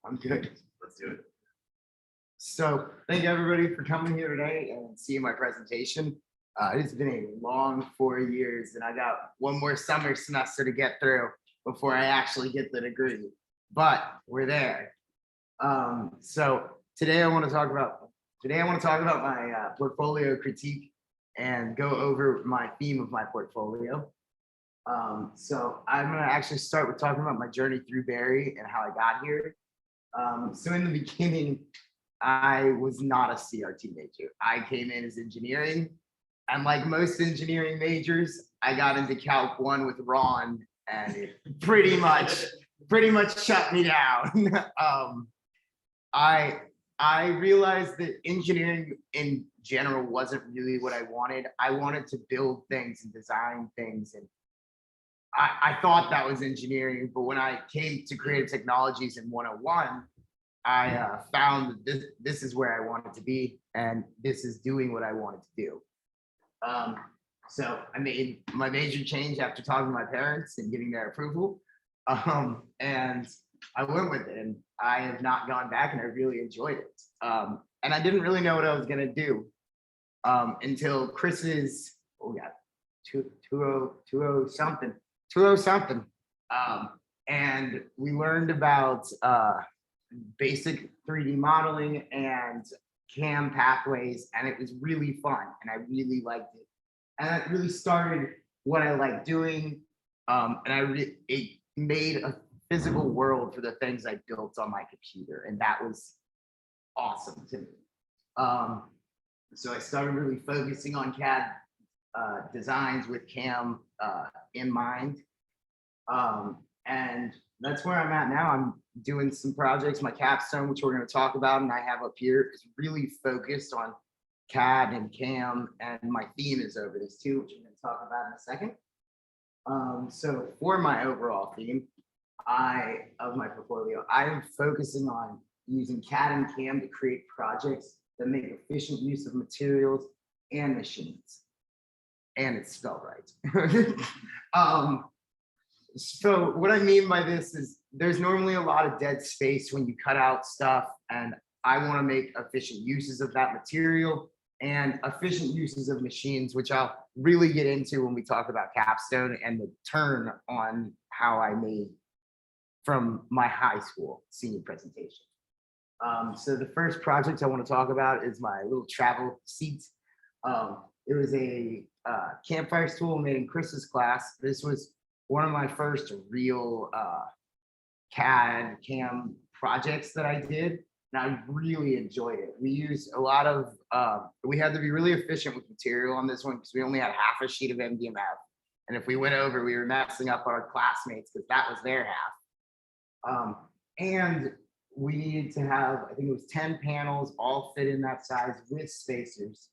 I'm good. Let's do it. So thank you everybody for coming here today and seeing my presentation. It's been a long 4 years and I got one more summer semester to get through before I actually get the degree, but we're there. So today I want to talk about my portfolio critique and go over my theme of my portfolio. So I'm going to actually start with talking about my journey through Barry and how I got here. So in the beginning, I was not a CRT major. I came in as engineering, and like most engineering majors, I got into Calc 1 with Ron, and it pretty much shut me down. I realized that engineering in general wasn't really what I wanted. I wanted to build things and design things, and I thought that was engineering, but when I came to creative technologies in 101, I found that this is where I wanted to be, and this is doing what I wanted to do. So I made my major change after talking to my parents and getting their approval, and I went with it, and I have not gone back, and I really enjoyed it. And I didn't really know what I was gonna do until Chris's, oh yeah, 20 something. And we learned about basic 3D modeling and CAM pathways, and it was really fun, and I really liked it. And that really started what I like doing, and it made a physical world for the things I built on my computer, and that was awesome to me. So I started really focusing on CAD designs with CAM in mind. And that's where I'm at now. I'm doing some projects. My capstone, which we're going to talk about, and I have up here, is really focused on CAD and CAM, and my theme is over this too, which I'm going to talk about in a second. So for my overall theme of my portfolio, I am focusing on using CAD and CAM to create projects that make efficient use of materials and machines. And it's spelled right. So what I mean by this is there's normally a lot of dead space when you cut out stuff, and I want to make efficient uses of that material and efficient uses of machines, which I'll really get into when we talk about capstone and the turn on how I made from my high school senior presentation. So the first project I want to talk about is my little travel seat. It was a campfire stool made in Chris's class. This was one of my first real CAD CAM projects that I did, and I really enjoyed it. We used a lot of, we had to be really efficient with material on this one because we only had half a sheet of MDMF. And if we went over, we were messing up our classmates because that was their half. And we needed to have, I think it was 10 panels, all fit in that size with spacers.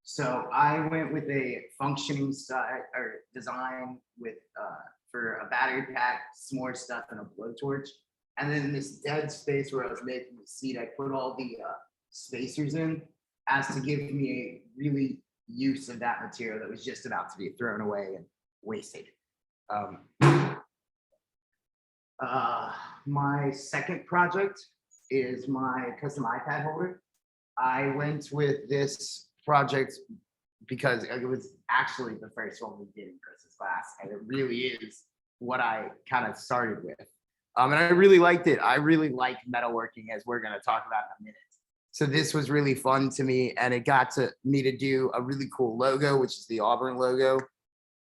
So I went with a functioning design with for a battery pack, some more stuff, and a blowtorch. And then this dead space where I was making the seat, I put all the spacers in as to give me a really use of that material that was just about to be thrown away and wasted. My second project is my custom iPad holder. I went with this project because it was actually the first one we did in Chris's class, and it really is what I kind of started with. And I really liked it. I really like metalworking, as we're going to talk about in a minute. So this was really fun to me, and it got me to do a really cool logo, which is the Auburn logo,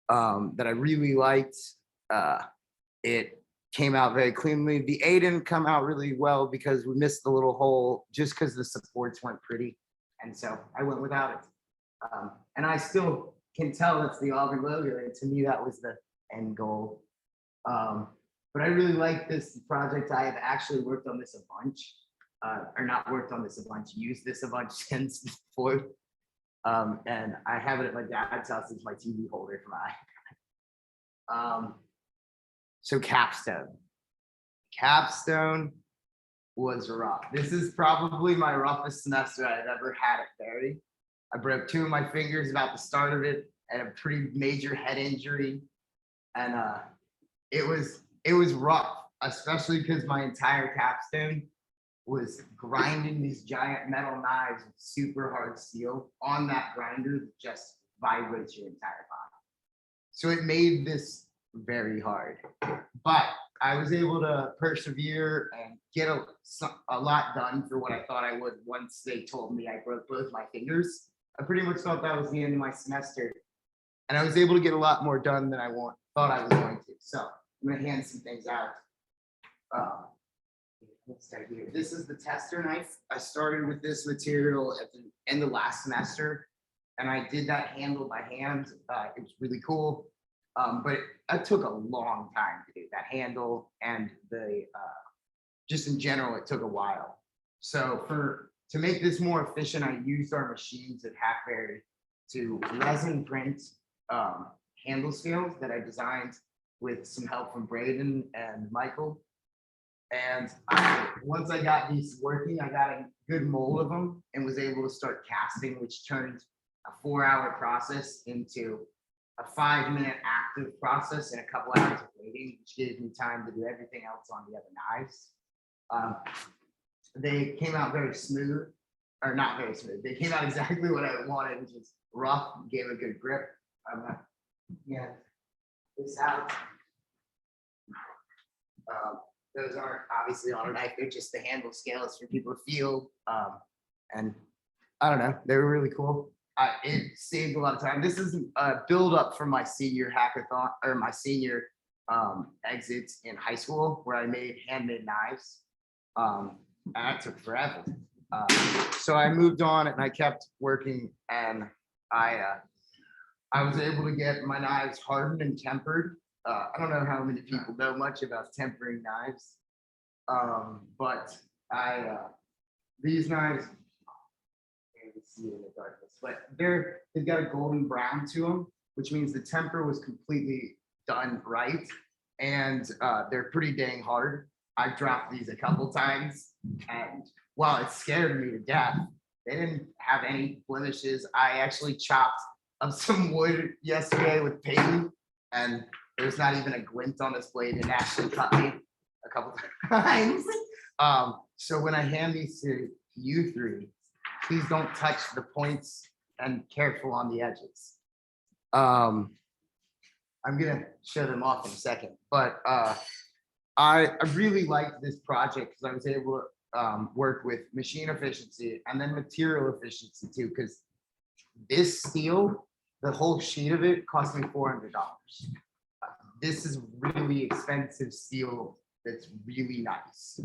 that I really liked. It came out very cleanly. The A didn't come out really well because we missed the little hole just because the supports weren't pretty. And so I went without it. And I still can tell it's the Auburn logo. And to me, that was the end goal. But I really like this project. I have actually worked on this a bunch, or not worked on this a bunch, used this a bunch since before. And I have it at my dad's house as my TV holder for my iPad. So capstone. Capstone was rough. This is probably my roughest semester I've ever had at Barry. I broke 2 of my fingers about the start of it, and a pretty major head injury. And it was rough, especially because my entire capstone was grinding these giant metal knives with super hard steel on that grinder that just vibrates your entire body. So it made this very hard, but I was able to persevere and get a lot done for what I thought I would once they told me I broke both my fingers. I pretty much thought that was the end of my semester. And I was able to get a lot more done than thought I was going to. So I'm gonna hand some things out. Let's start here. This is the tester knife. I started with this material at the end of last semester, and I did that handle by hand. It was really cool, but it took a long time to do that handle, and just in general, it took a while. So to make this more efficient, I used our machines at Hackberry to resin print handle scales that I designed with some help from Braden and Michael. And once I got these working, I got a good mold of them and was able to start casting, which turned a 4-hour process into a 5-minute active process and a couple hours of waiting, which gave me time to do everything else on the other knives. They came out very smooth, or not very smooth. They came out exactly what I wanted, which is rough, gave a good grip. Yeah, this out. Those aren't obviously on a knife, they're just the handle scales for people to feel. And I don't know, they were really cool. It saved a lot of time. This is a build up from my senior hackathon or my senior exits in high school where I made handmade knives. And that took forever. So I moved on and I kept working, and I was able to get my knives hardened and tempered. I don't know how many people know much about tempering knives, but these knives, you can see it in the darkness, but they've got a golden brown to them, which means the temper was completely done right, and they're pretty dang hard. I've dropped these a couple times, and while it scared me to death, they didn't have any blemishes. I actually chopped up some wood yesterday with Peyton, and there's not even a glint on this blade. It actually cut me a couple times. So when I hand these to you three, please don't touch the points and careful on the edges. I'm gonna show them off in a second, but I really liked this project because I was able to work with machine efficiency and then material efficiency too, because this steel, the whole sheet of it cost me $400. This is really expensive steel that's really nice.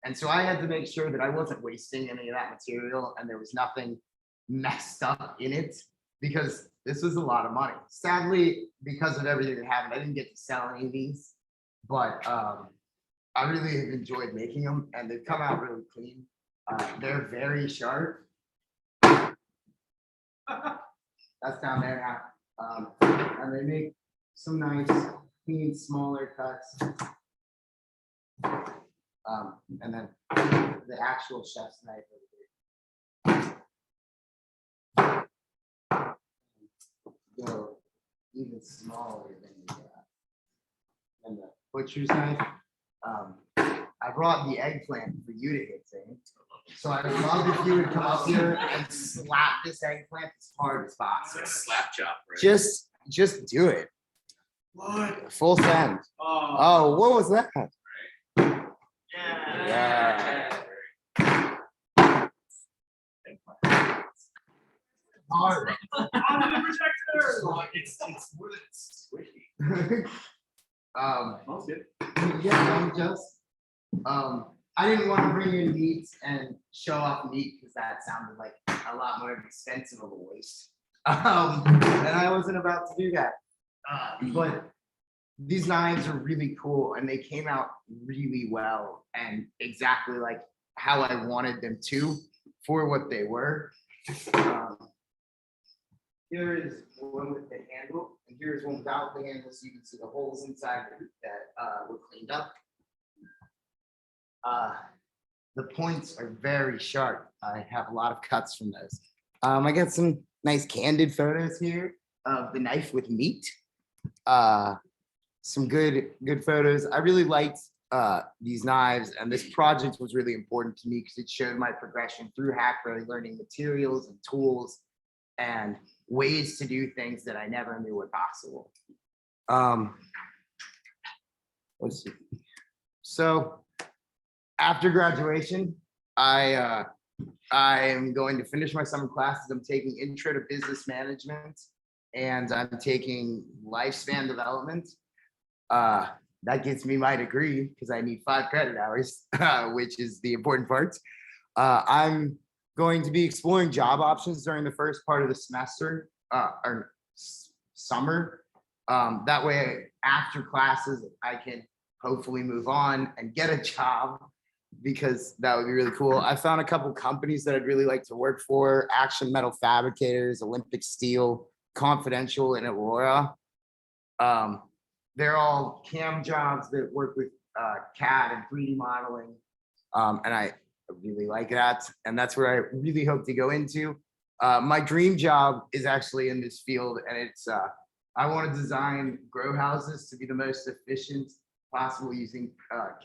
And so I had to make sure that I wasn't wasting any of that material and there was nothing messed up in it, because this was a lot of money. Sadly, because of everything that happened, I didn't get to sell any of these, but I really have enjoyed making them, and they've come out really clean. They're very sharp. That's down there now. And they make some nice, clean, smaller cuts. And then the actual chef's knife over here. Go even smaller than the butcher's knife. I brought the eggplant for you to hit, Zane. So I would love if you would come up here and slap this eggplant as hard as possible. Slap chop, right? Just do it. What? Full send. Oh, what was that? Yeah. Hard. It's wood. It's squishy. Smells good. Yeah, I didn't want to bring in meat and show off meat because that sounded like a lot more expensive of a waste. And I wasn't about to do that. But these knives are really cool and they came out really well and exactly like how I wanted them to for what they were. Here is one with the handle, and here's one without the handle, so you can see the holes inside that were cleaned up. The points are very sharp. I have a lot of cuts from those. I got some nice candid photos here of the knife with meat. Some good photos. I really liked these knives, and this project was really important to me because it showed my progression through Hackberry, learning materials and tools and ways to do things that I never knew were possible. Let's see. So after graduation, I am going to finish my summer classes. I'm taking Intro to Business Management, and I'm taking Lifespan Development. That gets me my degree because I need 5 credit hours, which is the important part. I'm going to be exploring job options during the first part of the semester or summer. That way, after classes, I can hopefully move on and get a job, because that would be really cool. I found a couple companies that I'd really like to work for: Action Metal Fabricators, Olympic Steel, Confidential, and Aurora. They're all CAM jobs that work with CAD and 3D modeling. And I really like that. And that's where I really hope to go into. My dream job is actually in this field, and it's I want to design grow houses to be the most efficient possible using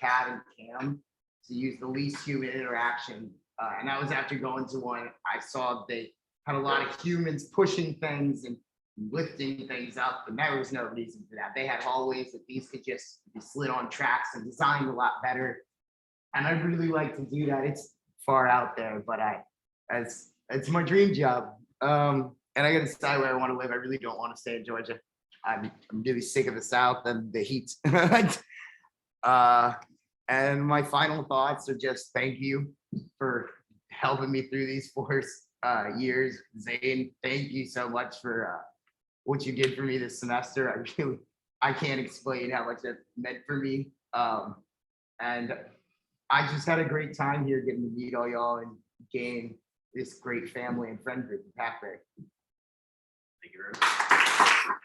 CAD and CAM to use the least human interaction. And that was after going to one. I saw they had a lot of humans pushing things and lifting things up, and there was no reason for that. They had hallways that these could just be slid on tracks and designed a lot better. And I'd really like to do that. It's far out there, but it's my dream job. And I gotta decide where I want to live. I really don't want to stay in Georgia. I'm really sick of the South and the heat. And my final thoughts are just thank you for helping me through these 4 years. Zane, thank you so much for what you did for me this semester. I can't explain how much that meant for me. And I just had a great time here getting to meet all y'all and gain this great family and friend group in Hackberry. Thank you very much.